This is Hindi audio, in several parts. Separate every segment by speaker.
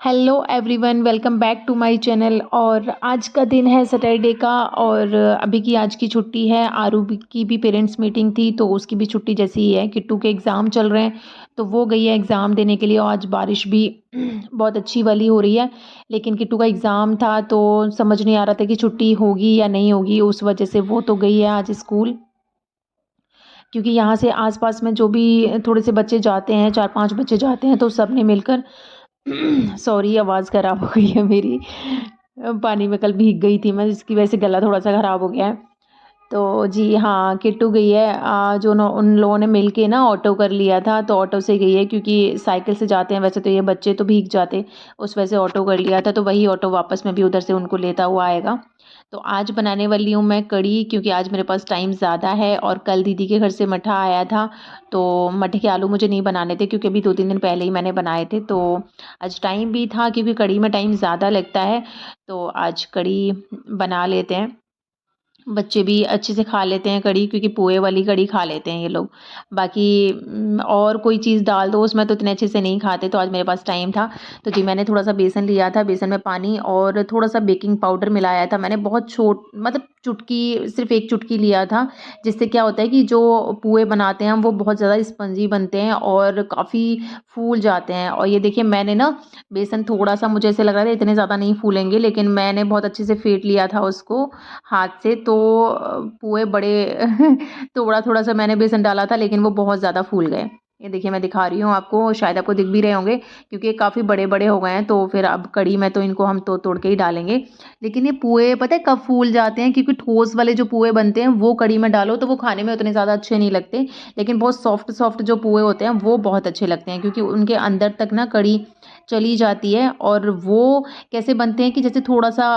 Speaker 1: Hello everyone, welcome back to my channel. और आज का दिन है सैटरडे का और अभी की आज की छुट्टी है। की भी पेरेंट्स मीटिंग थी तो उसकी भी छुट्टी जैसी ही है। किट्टू के एग्ज़ाम चल रहे हैं तो वो गई है एग्ज़ाम देने के लिए। और आज बारिश भी बहुत अच्छी वाली हो रही है, लेकिन किट्टू का एग्ज़ाम था तो समझ नहीं आ रहा था कि छुट्टी होगी या नहीं होगी। उस वजह से वो तो गई है आज स्कूल, क्योंकि यहाँ से आसपास में जो भी थोड़े से बच्चे जाते हैं, 4-5 बच्चे जाते हैं, तो सब ने मिलकर सॉरी, आवाज़ ख़राब हो गई है मेरी। पानी में कल भीग गई थी मैं, जिसकी वजह से गला थोड़ा-सा ख़राब हो गया है। तो जी हाँ, किट्टू गई है। जो न उन लोगों ने मिल के ना ऑटो कर लिया था, तो ऑटो से गई है, क्योंकि साइकिल से जाते हैं वैसे तो ये बच्चे तो भीग जाते, उस वजह से ऑटो कर लिया था। तो वही ऑटो वापस में भी उधर से उनको लेता हुआ आएगा। तो आज बनाने वाली हूँ मैं कढ़ी, क्योंकि आज मेरे पास टाइम ज़्यादा है। और कल दीदी के घर से मठा आया था, तो मठे के आलू मुझे नहीं बनाने थे, क्योंकि अभी 2-3 दिन पहले ही मैंने बनाए थे। तो आज टाइम भी था, क्योंकि कढ़ी में टाइम ज़्यादा लगता है, तो आज कढ़ी बना लेते हैं। बच्चे भी अच्छे से खा लेते हैं कढ़ी, क्योंकि पोहे वाली कढ़ी खा लेते हैं ये लोग। बाकी और कोई चीज़ डाल दो उसमें तो इतने अच्छे से नहीं खाते। तो आज मेरे पास टाइम था, तो जी मैंने थोड़ा-सा बेसन लिया था, बेसन में पानी और थोड़ा-सा बेकिंग पाउडर मिलाया था मैंने। बहुत मतलब चुटकी, सिर्फ़ 1 चुटकी लिया था, जिससे क्या होता है कि जो पोहे बनाते हैं हम, वो बहुत ज़्यादा स्पंजी बनते हैं और काफ़ी फूल जाते हैं। और ये देखिए, मैंने ना बेसन थोड़ा-सा, मुझे ऐसे लग रहा था इतने ज़्यादा नहीं फूलेंगे, लेकिन मैंने बहुत अच्छे से फेंट लिया था उसको हाथ से। तो पोहे बड़े थोड़ा-थोड़ा सा मैंने बेसन डाला था, लेकिन वो बहुत ज़्यादा फूल गए। ये देखिए, मैं दिखा रही हूँ आपको, शायद आपको दिख भी रहे होंगे, क्योंकि ये काफ़ी बड़े-बड़े हो गए हैं। तो फिर अब कढ़ी में तो इनको हम तोड़-तोड़ के ही डालेंगे। लेकिन ये पोहे पता है कब फूल जाते हैं, क्योंकि ठोस वाले जो पोहे बनते हैं वो कढ़ी में डालो तो वो खाने में उतने ज़्यादा अच्छे नहीं लगते। लेकिन बहुत सॉफ्ट-सॉफ्ट जो पोहे होते हैं वो बहुत अच्छे लगते हैं, क्योंकि उनके अंदर तक ना कढ़ी चली जाती है। और वो कैसे बनते हैं कि जैसे थोड़ा-सा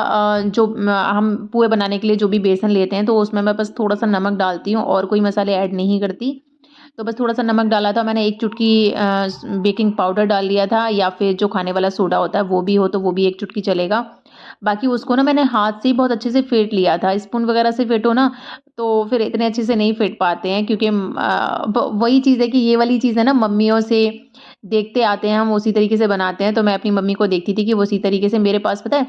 Speaker 1: हम पोहे बनाने के लिए जो भी बेसन लेते हैं, तो उसमें मैं बस थोड़ा-सा नमक डालती हूँ और कोई मसाले ऐड नहीं करती। तो बस थोड़ा-सा नमक डाला था मैंने, 1 चुटकी बेकिंग पाउडर डाल लिया था, या फिर जो खाने वाला सोडा होता है वो भी हो तो वो भी 1 चुटकी चलेगा। बाकी उसको ना मैंने हाथ से ही बहुत अच्छे से फेंट लिया था। स्पून वगैरह से फेंटो ना तो फिर इतने अच्छे से नहीं फेंट पाते हैं, क्योंकि वही चीज़ है कि ये वाली चीज़ है ना, मम्मियों से देखते आते हैं, हम उसी तरीके से बनाते हैं। तो मैं अपनी मम्मी को देखती थी कि वो उसी तरीके से, मेरे पास पता है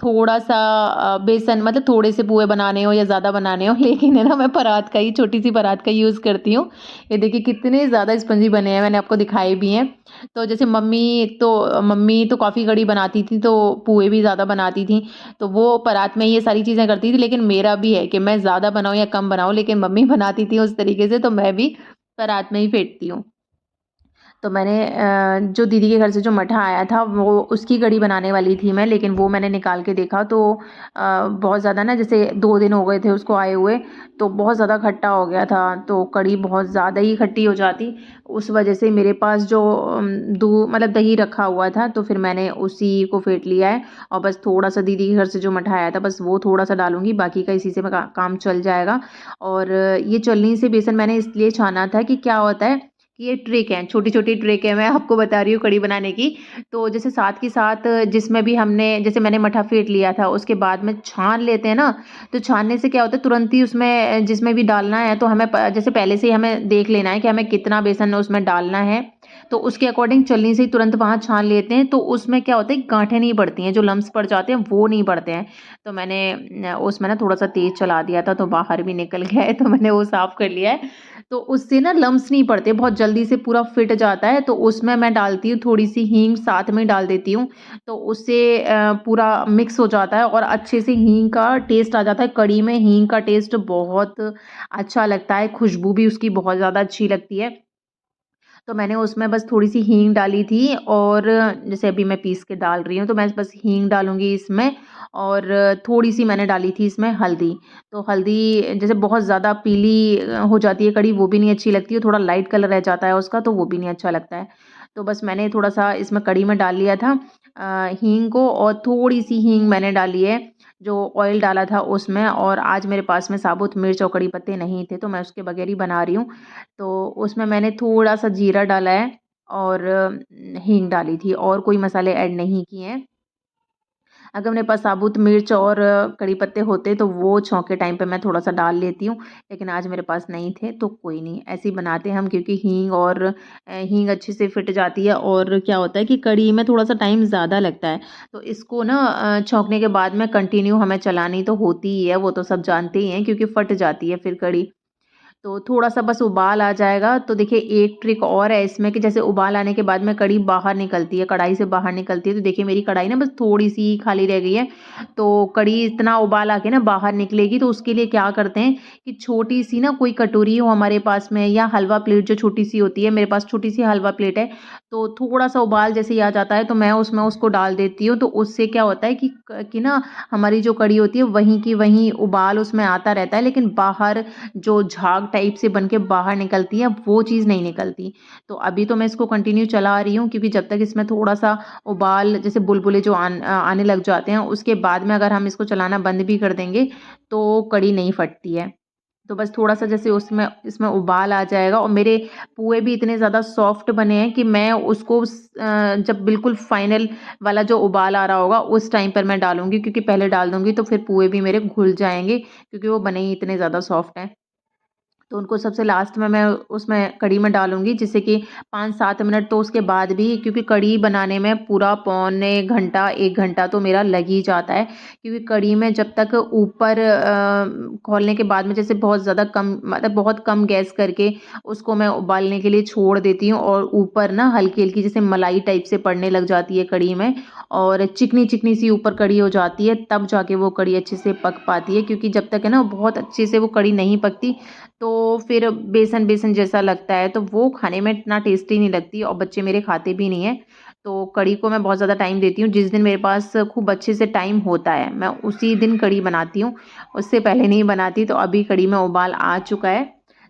Speaker 1: थोड़ा-सा बेसन, मतलब थोड़े से पोहे बनाने हो या ज़्यादा बनाने हो, लेकिन है ना, मैं परात का ही, छोटी-सी परात का यूज़ करती हूँ। ये देखिए कितने ज़्यादा स्पंजी बने हैं, मैंने आपको दिखाए भी हैं। तो जैसे मम्मी तो काफ़ी कढ़ी बनाती थी, तो पोहे भी ज़्यादा बनाती थी, तो वो परात में ये सारी चीज़ें करती थी। लेकिन मेरा भी है कि मैं ज़्यादा बनाऊँ या कम बनाऊँ, लेकिन मम्मी बनाती थी उस तरीके से, तो मैं भी परात में ही फेंटती हूँ। तो मैंने जो दीदी के घर से जो मठा आया था, वो उसकी कढ़ी बनाने वाली थी मैं, लेकिन वो मैंने निकाल के देखा तो बहुत ज़्यादा ना, जैसे 2 दिन हो गए थे उसको आए हुए, तो बहुत ज़्यादा खट्टा हो गया था। तो कढ़ी बहुत ज़्यादा ही खट्टी हो जाती। उस वजह से मेरे पास जो मतलब दही रखा हुआ था, तो फिर मैंने उसी को फेंट लिया है। और बस थोड़ा-सा दीदी के घर से जो मठा आया था, बस वो थोड़ा-सा डालूँगी, बाकी का इसी से मैं काम चल जाएगा। और ये छलनी से बेसन मैंने इसलिए छाना था कि क्या होता है कि ये ट्रिक है, छोटी-छोटी ट्रिक है, मैं आपको बता रही हूँ कढ़ी बनाने की। तो जैसे साथ के साथ जिसमें भी हमने, जैसे मैंने मठा फेंट लिया था, उसके बाद में छान लेते हैं ना, तो छानने से क्या होता है, तुरंत ही उसमें जिसमें भी डालना है, तो हमें जैसे पहले से ही हमें देख लेना है कि हमें कितना बेसन उसमें डालना है, तो उसके अकॉर्डिंग छलनी से ही तुरंत वहाँ छान लेते हैं। तो उसमें क्या होता है, गाँठें नहीं पड़ती हैं, जो लम्स पड़ जाते हैं वो नहीं पड़ते हैं। तो मैंने उसमें ना थोड़ा-सा तेज़ चला दिया था, तो बाहर भी निकल गया है, तो मैंने वो साफ़ कर लिया है। तो उससे ना लम्स नहीं पड़ते, बहुत जल्दी से पूरा फिट जाता है। तो उसमें मैं डालती हूँ थोड़ी-सी हींग, साथ में डाल देती हूँ, तो उससे पूरा मिक्स हो जाता है और अच्छे से हींग का टेस्ट आ जाता है। कढ़ी में हींग का टेस्ट बहुत अच्छा लगता है, खुशबू भी उसकी बहुत ज़्यादा अच्छी लगती है। तो मैंने उसमें बस थोड़ी-सी हींग डाली थी, और जैसे अभी मैं पीस के डाल रही हूँ, तो मैं बस हींग डालूँगी इसमें, और थोड़ी-सी मैंने डाली थी इसमें हल्दी। तो हल्दी जैसे बहुत ज़्यादा पीली हो जाती है कढ़ी, वो भी नहीं अच्छी लगती है, थोड़ा लाइट कलर रह जाता है उसका, तो वो भी नहीं अच्छा लगता है। तो बस मैंने थोड़ा-सा इसमें कढ़ी में डाल लिया था हींग को, और थोड़ी-सी हींग मैंने डाली है, जो ऑयल डाला था उसमें। और आज मेरे पास में साबुत मिर्च और कड़ी पत्ते नहीं थे, तो मैं उसके बगैर ही बना रही हूँ। तो उसमें मैंने थोड़ा-सा जीरा डाला है, और हींग डाली थी, और कोई मसाले ऐड नहीं किए हैं। अगर मेरे पास साबुत मिर्च और कड़ी पत्ते होते तो वो छौंक के टाइम पे मैं थोड़ा-सा डाल लेती हूँ, लेकिन आज मेरे पास नहीं थे तो कोई नहीं, ऐसे ही बनाते हैं हम क्योंकि हींग और हींग अच्छे से फिट जाती है और क्या होता है कि कड़ी में थोड़ा-सा टाइम ज़्यादा लगता है। तो इसको ना छौंकने के बाद में कंटिन्यू हमें चलानी तो होती ही है, वो तो सब जानते ही हैं क्योंकि फट जाती है फिर कड़ी। तो थोड़ा-सा बस उबाल आ जाएगा तो देखिए एक ट्रिक और है इसमें कि जैसे उबाल आने के बाद में कढ़ी बाहर निकलती है, कढ़ाई से बाहर निकलती है तो देखिए मेरी कढ़ाई ना बस थोड़ी-सी खाली रह गई है। तो कढ़ी इतना उबाल आके ना बाहर निकलेगी तो उसके लिए क्या करते हैं कि छोटी-सी ना कोई कटोरी हो हमारे पास में या हलवा प्लेट जो छोटी-सी होती है, मेरे पास छोटी-सी हलवा प्लेट है, तो थोड़ा-सा उबाल जैसे ही आ जाता है तो मैं उसमें उसको डाल देती हूँ। तो उससे क्या होता है कि ना हमारी जो कढ़ी होती है वहीं की वहीं उबाल उसमें आता रहता है लेकिन बाहर जो झाग टाइप से बन के बाहर निकलती है वो चीज़ नहीं निकलती। तो अभी तो मैं इसको कंटिन्यू चला रही हूँ क्योंकि जब तक इसमें थोड़ा-सा उबाल जैसे बुलबुले जो आने लग जाते हैं उसके बाद में अगर हम इसको चलाना बंद भी कर देंगे तो कढ़ी नहीं फटती है। तो बस थोड़ा-सा जैसे उसमें इसमें उबाल आ जाएगा और मेरे पुए भी इतने ज़्यादा सॉफ्ट बने हैं कि मैं उसको जब बिल्कुल फाइनल वाला जो उबाल आ रहा होगा उस टाइम पर मैं डालूँगी क्योंकि पहले डाल दूँगी तो फिर पुए भी मेरे घुल जाएँगे क्योंकि वो बने ही इतने ज़्यादा सॉफ्ट हैं। तो उनको सबसे लास्ट में मैं उसमें कढ़ी में डालूँगी जिससे कि 5-7 मिनट तो उसके बाद भी क्योंकि कढ़ी बनाने में पूरा पौने घंटा 1 घंटा तो मेरा लग ही जाता है। क्योंकि कढ़ी में जब तक ऊपर खौलने के बाद में जैसे बहुत ज़्यादा कम मतलब बहुत कम गैस करके उसको मैं उबालने के लिए छोड़ देती हूँ और ऊपर ना हल्की-हल्की जैसे मलाई टाइप से पड़ने लग जाती है कढ़ी में और चिकनी-चिकनी सी ऊपर कढ़ी हो जाती है तब जाके वो कढ़ी अच्छे से पक पाती है क्योंकि जब तक है ना बहुत अच्छे से वो कढ़ी नहीं पकती तो फिर बेसन-बेसन जैसा लगता है, तो वो खाने में इतना टेस्टी नहीं लगती और बच्चे मेरे खाते भी नहीं हैं। तो कढ़ी को मैं बहुत ज़्यादा टाइम देती हूँ, जिस दिन मेरे पास खूब अच्छे से टाइम होता है, मैं उसी दिन कढ़ी बनाती हूँ, उससे पहले नहीं बनाती। तो अभी कढ़ी में उबाल आ चुका है,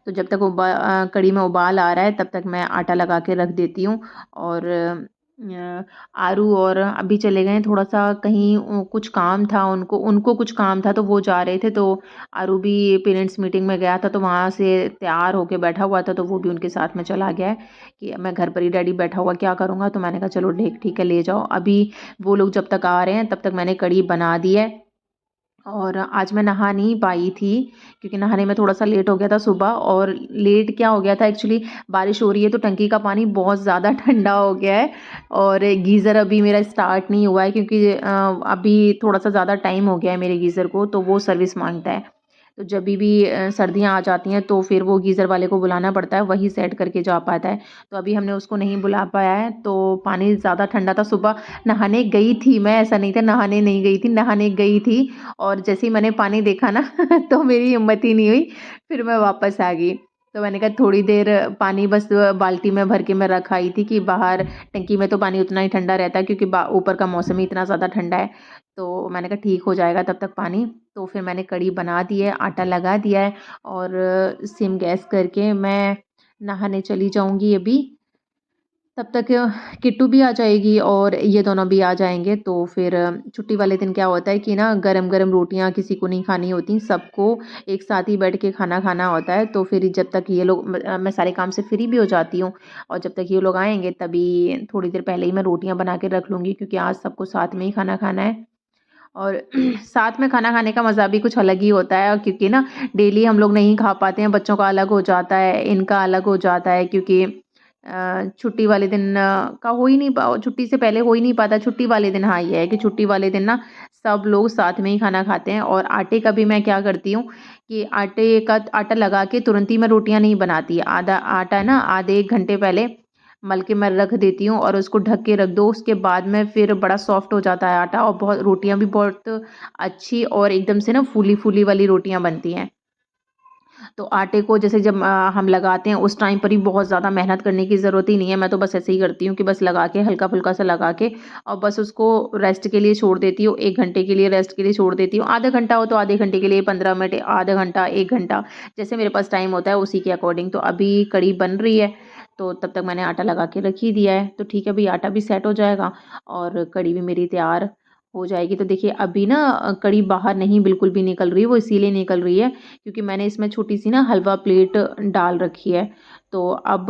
Speaker 1: तो जब तक कढ़ी में उबाल आ रहा है, तब तक मैं आटा लगा के रख देती हूँ और आरू और अभी चले गए हैं थोड़ा-सा कहीं कुछ काम था उनको उनको कुछ काम था, तो वो जा रहे थे, तो आरू भी पेरेंट्स मीटिंग में गया था तो वहाँ से तैयार होके बैठा हुआ था तो वो भी उनके साथ में चला गया है कि मैं घर पर ही डैडी बैठा हुआ क्या करूँगा तो मैंने कहा चलो ठीक है ले जाओ। अभी वो लोग जब तक आ रहे हैं तब तक मैंने कढ़ी बना दी है और आज मैं नहा नहीं पाई थी क्योंकि नहाने में थोड़ा-सा लेट हो गया था सुबह और लेट क्या हो गया था एक्चुअली बारिश हो रही है तो टंकी का पानी बहुत ज़्यादा ठंडा हो गया है और गीज़र अभी मेरा स्टार्ट नहीं हुआ है क्योंकि अभी थोड़ा-सा ज़्यादा टाइम हो गया है मेरे गीज़र को तो वो सर्विस माँगता है। तो जभी भी सर्दियाँ आ जाती हैं तो फिर वो गीज़र वाले को बुलाना पड़ता है, वही सेट करके जा पाता है। तो अभी हमने उसको नहीं बुला पाया है, तो पानी ज़्यादा ठंडा था। सुबह नहाने गई थी मैं, ऐसा नहीं था नहाने नहीं गई थी, नहाने गई थी और जैसे ही मैंने पानी देखा ना तो मेरी हिम्मत ही नहीं हुई, फिर मैं वापस आ गई। तो मैंने कहा थोड़ी देर पानी बस बाल्टी में भर के मैं रख आई थी कि बाहर टंकी में तो पानी उतना ही ठंडा रहता है क्योंकि बा ऊपर का मौसम ही इतना ज़्यादा ठंडा है। तो मैंने कहा ठीक हो जाएगा तब तक पानी। तो फिर मैंने कढ़ी बना दी है, आटा लगा दिया है और सिम गैस करके मैं नहाने चली जाऊँगी अभी। तब तक किट्टू भी आ जाएगी और ये दोनों भी आ जाएँगे तो फिर छुट्टी वाले दिन क्या होता है कि ना गरम-गरम रोटियाँ किसी को नहीं खानी होती, सबको एक साथ ही बैठ के खाना खाना होता है। तो फिर जब तक ये लोग मैं सारे काम से फ्री भी हो जाती हूँ और जब तक ये लोग आएँगे तभी थोड़ी देर पहले ही मैं रोटियाँ बना के रख लूँगी क्योंकि आज सबको साथ में ही खाना खाना है। और साथ में खाना खाने का मज़ा भी कुछ अलग ही होता है क्योंकि ना डेली हम लोग नहीं खा पाते हैं, बच्चों का अलग हो जाता है, इनका अलग हो जाता है क्योंकि छुट्टी वाले दिन का हो ही नहीं पा छुट्टी से पहले हो ही नहीं पाता। छुट्टी वाले दिन हाँ, ये है कि छुट्टी वाले दिन ना सब लोग साथ में ही खाना खाते हैं और आटे का भी मैं क्या करती हूँ कि आटा लगा के तुरंत ही मैं रोटियाँ नहीं बनाती। आधा आटा ना आधे 1 घंटे पहले मल के मैं रख देती हूँ और उसको ढक के रख दो, उसके बाद में फिर बड़ा सॉफ्ट हो जाता है आटा और बहुत रोटियाँ भी बहुत अच्छी और एकदम से ना फूली-फूली वाली रोटियाँ बनती हैं। तो आटे को जैसे जब हम लगाते हैं उस टाइम पर ही बहुत ज़्यादा मेहनत करने की ज़रूरत ही नहीं है। मैं तो बस ऐसे ही करती हूँ कि बस लगा के हल्का-फुल्का सा लगा के और बस उसको रेस्ट के लिए छोड़ देती हूँ। 1 घंटे के लिए रेस्ट के लिए छोड़ देती हूँ। आधा घंटा हो तो आधे घंटे के लिए, 15 मिनट, आधा घंटा, 1 घंटा जैसे मेरे पास टाइम होता है उसी के अकॉर्डिंग। तो अभी कढ़ी बन रही है, तो तब तक मैंने आटा लगा के रख ही दिया है। तो ठीक है भई आटा भी सेट हो जाएगा और कढ़ी भी मेरी तैयार हो जाएगी। तो देखिए अभी ना कढ़ी बाहर नहीं बिल्कुल भी निकल रही है, वो इसीलिए निकल रही है क्योंकि मैंने इसमें छोटी-सी ना हलवा प्लेट डाल रखी है। तो अब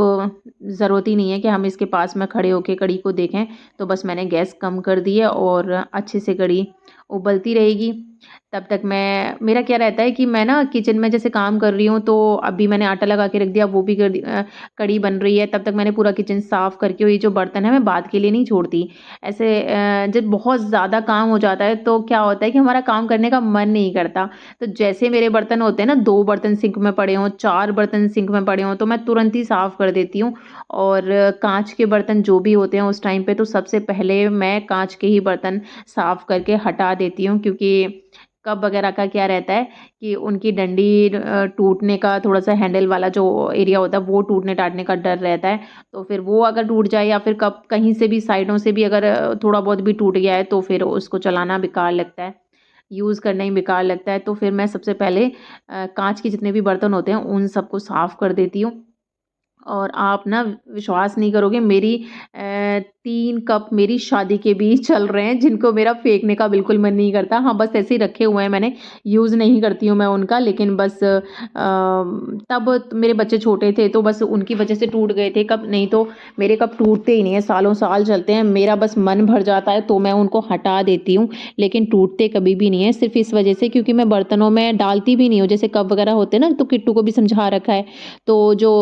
Speaker 1: ज़रूरत ही नहीं है कि हम इसके पास में खड़े होके कढ़ी को देखें। तो बस मैंने गैस कम कर दी है और अच्छे से कढ़ी उबलती रहेगी। तब तक मेरा क्या रहता है कि मैं ना किचन में जैसे काम कर रही हूँ, तो अभी मैंने आटा लगा के रख दिया, वो भी कढ़ी बन रही है। तब तक मैंने पूरा किचन साफ़ करके, ये जो बर्तन है मैं बाद के लिए नहीं छोड़ती। ऐसे जब बहुत ज़्यादा काम हो जाता है तो क्या होता है कि हमारा काम करने का मन नहीं करता। तो जैसे मेरे बर्तन होते हैं ना, 2 बर्तन सिंक में पड़े हों, 4 बर्तन सिंक में पड़े हों, तो मैं तुरंत ही साफ़ कर देती हूँ। और काँच के बर्तन जो भी होते हैं उस टाइम पे, तो सबसे पहले मैं काँच के ही बर्तन साफ़ करके हटा देती हूँ, क्योंकि कप वगैरह का क्या रहता है कि उनकी डंडी टूटने का, थोड़ा-सा हैंडल वाला जो एरिया होता है वो टूटने-टाटने का डर रहता है। तो फिर वो अगर टूट जाए या फिर कप कहीं से भी साइडों से भी अगर थोड़ा बहुत भी टूट गया है, तो फिर उसको चलाना बेकार लगता है, यूज़ करना ही बेकार लगता है। तो फिर मैं सबसे पहले काँच के जितने भी बर्तन होते हैं उन सबको साफ़ कर देती हूँ। और आप ना विश्वास नहीं करोगे, मेरी 3 कप मेरी शादी के भी चल रहे हैं, जिनको मेरा फेंकने का बिल्कुल मन नहीं करता। हाँ, बस ऐसे ही रखे हुए हैं मैंने, यूज़ नहीं करती हूँ मैं उनका, लेकिन बस तब मेरे बच्चे छोटे थे तो बस उनकी वजह से टूट गए थे कप, नहीं तो मेरे कप टूटते ही नहीं है, सालों-साल चलते हैं। मेरा बस मन भर जाता है तो मैं उनको हटा देती हूँ, लेकिन टूटते कभी भी नहीं है, सिर्फ़ इस वजह से क्योंकि मैं बर्तनों में डालती भी नहीं हूँ। जैसे कप वगैरह होते हैं ना, तो किट्टू को भी समझा रखा है, तो जो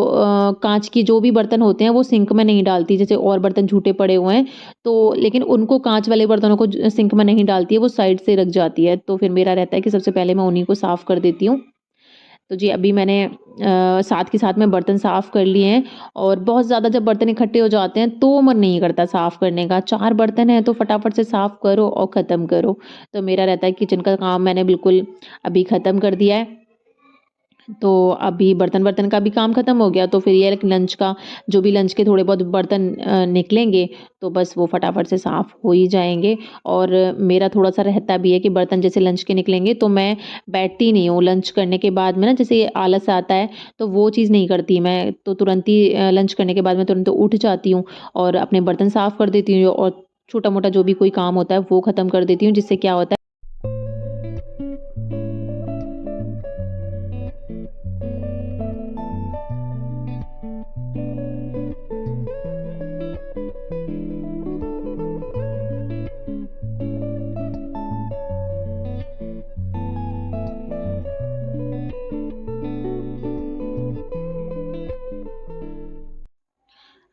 Speaker 1: काँच की जो भी बर्तन होते हैं वो सिंक में नहीं डालती। जैसे और बर्तन झूठे पड़े हुए हैं, तो लेकिन उनको, काँच वाले बर्तनों को सिंक में नहीं डालती है, वो साइड से रख जाती है। तो फिर मेरा रहता है कि सबसे पहले मैं उन्हीं को साफ़ कर देती हूँ। तो जी, अभी मैंने साथ के साथ में बर्तन साफ़ कर लिए हैं। और बहुत ज़्यादा जब बर्तन इकट्ठे हो जाते हैं तो मन नहीं करता साफ़ करने का। 4 बर्तन हैं तो फटाफट से साफ़ करो और ख़त्म करो। तो मेरा रहता है किचन का काम मैंने बिल्कुल अभी ख़त्म कर दिया है। तो अभी बर्तन-वर्तन का भी काम ख़त्म हो गया, तो फिर ये है कि लंच का, जो भी लंच के थोड़े बहुत बर्तन निकलेंगे, तो बस वो फटाफट से साफ़ हो ही जाएँगे। और मेरा थोड़ा-सा रहता भी है कि बर्तन जैसे लंच के निकलेंगे तो मैं बैठती नहीं हूँ। लंच करने के बाद में ना, जैसे आलस आता है, तो वो चीज़ नहीं करती मैं, तो तुरंत ही लंच करने के बाद मैं तुरंत उठ जाती हूँ और अपने बर्तन साफ़ कर देती हूँ और छोटा-मोटा जो भी कोई काम होता है वो ख़त्म कर देती हूँ, जिससे क्या होता है।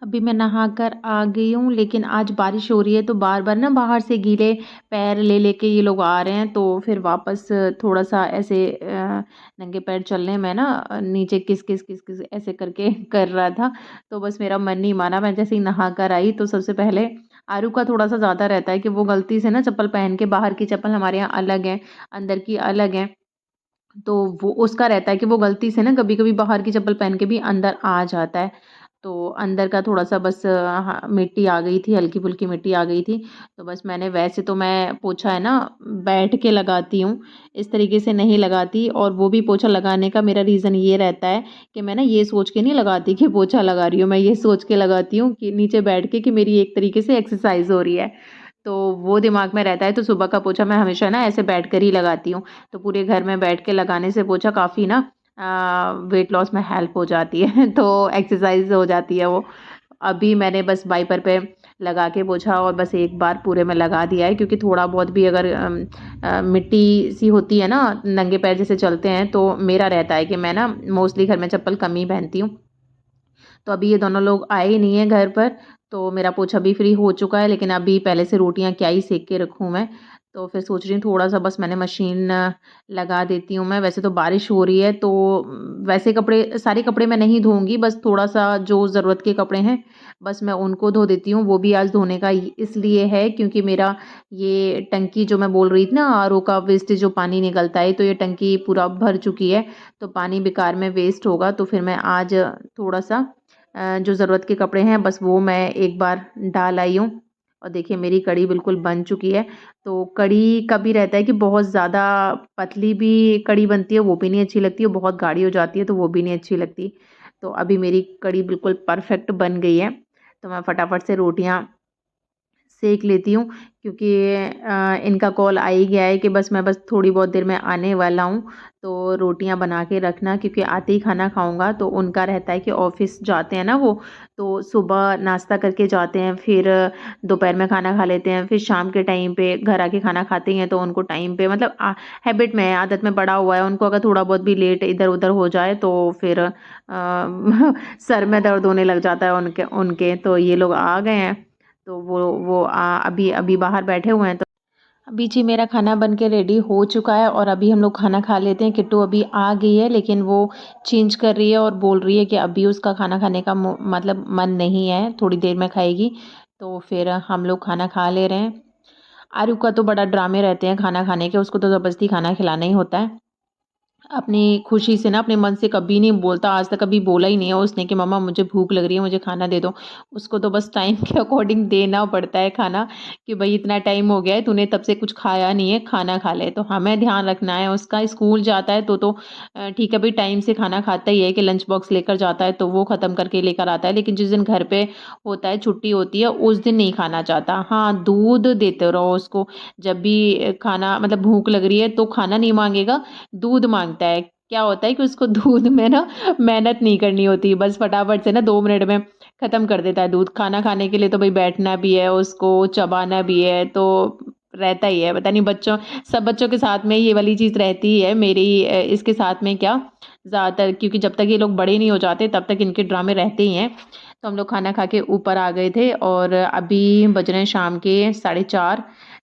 Speaker 1: अभी मैं नहाकर आ गई हूँ, लेकिन आज बारिश हो रही है तो बार-बार ना बाहर से गीले पैर ले लेके ये लोग आ रहे हैं, तो फिर वापस थोड़ा-सा ऐसे नंगे पैर चलने में ना नीचे किस-किस किस-किस ऐसे करके कर रहा था। तो बस मेरा मन नहीं माना, मैं जैसे ही नहाकर आई तो सबसे पहले आरू का थोड़ा-सा ज़्यादा रहता है कि वो गलती से ना चप्पल पहन के, बाहर की चप्पल हमारे यहाँ अलग है, अंदर की अलग है। तो वो उसका रहता है कि वो गलती से ना कभी-कभी बाहर की चप्पल पहन के भी अंदर आ जाता है। तो अंदर का थोड़ा-सा बस हाँ, मिट्टी आ गई थी, हल्की-फुल्की मिट्टी आ गई थी। तो बस मैंने, वैसे तो मैं पोछा है ना बैठ के लगाती हूँ, इस तरीके से नहीं लगाती। और वो भी पोछा लगाने का मेरा रीज़न ये रहता है कि मैं ना ये सोच के नहीं लगाती कि पोछा लगा रही हूँ, मैं ये सोच के लगाती हूँ कि नीचे बैठ के कि मेरी एक तरीके से एक्सरसाइज़ हो रही है। तो वो दिमाग में रहता है, तो सुबह का पोछा मैं हमेशा ना ऐसे बैठकर ही लगाती हूँ। तो पूरे घर में बैठ के लगाने से पोछा काफ़ी ना वेट लॉस में हेल्प हो जाती है तो एक्सरसाइज़ हो जाती है वो। अभी मैंने बस वाइपर पे लगा के पोछा और बस एक बार पूरे में लगा दिया है, क्योंकि थोड़ा बहुत भी अगर मिट्टी सी होती है ना, नंगे पैर जैसे चलते हैं, तो मेरा रहता है कि मैं ना मोस्टली घर में चप्पल कम ही पहनती हूँ। तो अभी ये दोनों लोग आए ही नहीं हैं घर पर, तो मेरा पोछा भी फ्री हो चुका है। लेकिन अभी पहले से रोटियाँ क्या ही सेक के रखूँ मैं, तो फिर सोच रही हूँ थोड़ा-सा बस मैंने मशीन लगा देती हूँ मैं। वैसे तो बारिश हो रही है, तो वैसे कपड़े, सारे कपड़े मैं नहीं धोऊँगी, बस थोड़ा-सा जो ज़रूरत के कपड़े हैं, बस मैं उनको धो देती हूँ। वो भी आज धोने का इसलिए है क्योंकि मेरा ये टंकी, जो मैं बोल रही थी ना, आरओ का वेस्टेज जो पानी निकलता है, तो ये टंकी पूरा भर चुकी है, तो पानी बेकार में वेस्ट होगा। तो फिर मैं आज थोड़ा-सा जो ज़रूरत के कपड़े हैं बस वो मैं एक बार डाल आई हूँ। और देखिए मेरी कढ़ी बिल्कुल बन चुकी है। तो कढ़ी का भी रहता है कि बहुत ज़्यादा पतली भी कढ़ी बनती है, वो भी नहीं अच्छी लगती, और बहुत गाढ़ी हो जाती है तो वो भी नहीं अच्छी लगती। तो अभी मेरी कढ़ी बिल्कुल परफेक्ट बन गई है। तो मैं फटाफट से रोटियाँ सेक लेती हूँ, क्योंकि इनका कॉल आ ही गया है कि मैं बस थोड़ी बहुत देर में आने वाला हूँ। तो रोटियां बना के रखना, क्योंकि आते ही खाना खाऊंगा। तो उनका रहता है कि ऑफिस जाते हैं ना वो, तो सुबह नाश्ता करके जाते हैं, फिर दोपहर में खाना खा लेते हैं, फिर शाम के टाइम पे घर आके खाना खाते हैं। तो उनको टाइम पे मतलब हैबिट में है, आदत में पड़ा हुआ है उनको। अगर थोड़ा बहुत भी लेट इधर उधर हो जाए तो फिर सर में दर्द होने लग जाता है उनके उनके तो ये लोग आ गए हैं, तो वो अभी अभी बाहर बैठे हुए हैं। तो अभी जी मेरा खाना बन के रेडी हो चुका है और अभी हम लोग खाना खा लेते हैं। किट्टू अभी आ गई है, लेकिन वो चेंज कर रही है और बोल रही है कि अभी उसका खाना खाने का मतलब मन नहीं है, थोड़ी देर में खाएगी। तो फिर हम लोग खाना खा ले रहे हैं। आरू का तो बड़ा ड्रामे रहते हैं खाना खाने के, उसको तो ज़बरदस्ती खाना खिलाना ही होता है। अपनी खुशी से ना, अपने मन से कभी नहीं बोलता, आज तक कभी बोला ही नहीं है उसने कि मम्मा मुझे भूख लग रही है, मुझे खाना दे दो। उसको तो बस टाइम के अकॉर्डिंग देना पड़ता है खाना, कि भाई इतना टाइम हो गया है, तूने तब से कुछ खाया नहीं है, खाना खा ले। तो हमें ध्यान रखना है उसका। स्कूल जाता है तो ठीक है भाई, टाइम से खाना खाता ही है, कि लंच बॉक्स लेकर जाता है तो वो ख़त्म करके लेकर आता है। लेकिन जिस दिन घर पे होता है, छुट्टी होती है, उस दिन नहीं खाना चाहता। हाँ, दूध देते रहो उसको। जब भी खाना मतलब भूख लग रही है तो खाना नहीं मांगेगा, दूध माँगता है। क्या होता है कि उसको दूध में ना मेहनत नहीं करनी होती, बस फटाफट से ना 2 मिनट में ख़त्म कर देता है दूध। खाना खाने के लिए तो भाई बैठना भी है, उसको चबाना भी है, तो रहता ही है। पता नहीं बच्चों सब बच्चों के साथ में ये वाली चीज़ रहती ही है, मेरी इसके साथ में क्या ज़्यादातर, क्योंकि जब तक ये लोग बड़े नहीं हो जाते तब तक इनके ड्रामे रहते ही हैं। तो हम लोग खाना खा के ऊपर आ गए थे और अभी बज रहे हैं शाम के 4:30।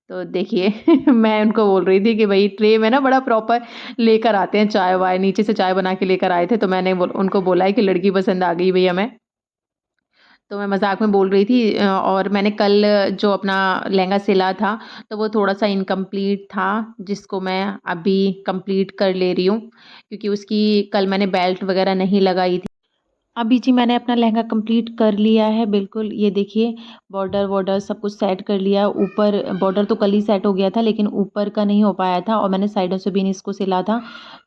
Speaker 1: तो देखिए मैं उनको बोल रही थी कि भाई ट्रे में ना बड़ा प्रॉपर लेकर आते हैं चाय वाय, नीचे से चाय बना के लेकर आए थे। तो मैंने उनको बोला है कि लड़की पसंद आ गई भई हमें। तो मैं मज़ाक में बोल रही थी और मैंने कल जो अपना लहंगा सिला था, तो वो थोड़ा-सा इनकम्प्लीट था, जिसको मैं अभी कंप्लीट कर ले रही हूँ, क्योंकि उसकी कल मैंने बेल्ट वग़ैरह नहीं लगाई थी। अभी जी मैंने अपना लहंगा कंप्लीट कर लिया है बिल्कुल। ये देखिए, बॉर्डर वॉर्डर सब कुछ सेट कर लिया। ऊपर बॉर्डर तो कल ही सेट हो गया था, लेकिन ऊपर का नहीं हो पाया था और मैंने साइडों से भी नहीं इसको सिला था।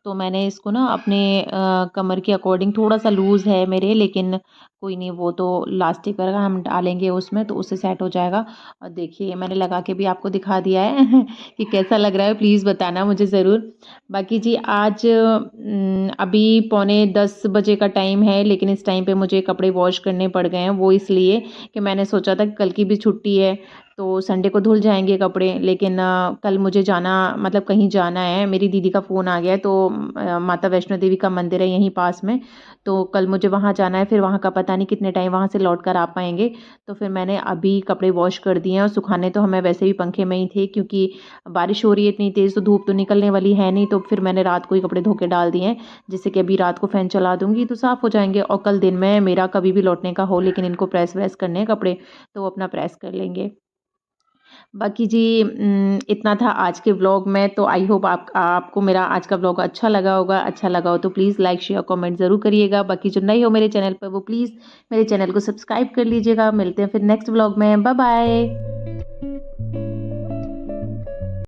Speaker 1: तो मैंने इसको ना अपने कमर के अकॉर्डिंग, थोड़ा-सा लूज़ है मेरे, लेकिन कोई नहीं, वो तो लास्टिक वगैरह हम डालेंगे उसमें तो उससे सेट हो जाएगा। और देखिए मैंने लगा के भी आपको दिखा दिया है कि कैसा लग रहा है, प्लीज़ बताना मुझे ज़रूर। बाकी जी आज अभी पौने 10 बजे का टाइम है, लेकिन इस टाइम पे मुझे कपड़े वॉश करने पड़ गए हैं। वो इसलिए कि मैंने सोचा था कि कल की भी छुट्टी है, तो संडे को धुल जाएंगे कपड़े। लेकिन कल मुझे जाना, मतलब कहीं जाना है। मेरी दीदी का फ़ोन आ गया है, तो माता वैष्णो देवी का मंदिर है यहीं पास में, तो कल मुझे वहाँ जाना है। फिर वहाँ का पता नहीं कितने टाइम वहाँ से लौट कर आ पाएंगे। तो फिर मैंने अभी कपड़े वॉश कर दिए हैं, और सुखाने तो हमें वैसे भी पंखे में ही थे, क्योंकि बारिश हो रही है इतनी तेज़, तो धूप तो निकलने वाली है नहीं। तो फिर मैंने रात को ही कपड़े धो के डाल दिए हैं, जिससे कि अभी रात को फ़ैन चला दूँगी तो साफ़ हो जाएँगे। और कल दिन में मेरा कभी भी लौटने का हो, लेकिन इनको प्रेस व्रेस करने हैं कपड़े, तो वो अपना प्रेस कर लेंगे। बाकी जी इतना था आज के व्लॉग में। तो आई होप आपको मेरा आज का व्लॉग अच्छा लगा होगा। अच्छा लगा हो तो प्लीज़ लाइक शेयर कमेंट ज़रूर करिएगा। बाकी जो नए हो मेरे चैनल पर, वो प्लीज़ मेरे चैनल को सब्सक्राइब कर लीजिएगा। मिलते हैं फिर नेक्स्ट व्लॉग में। Bye bye.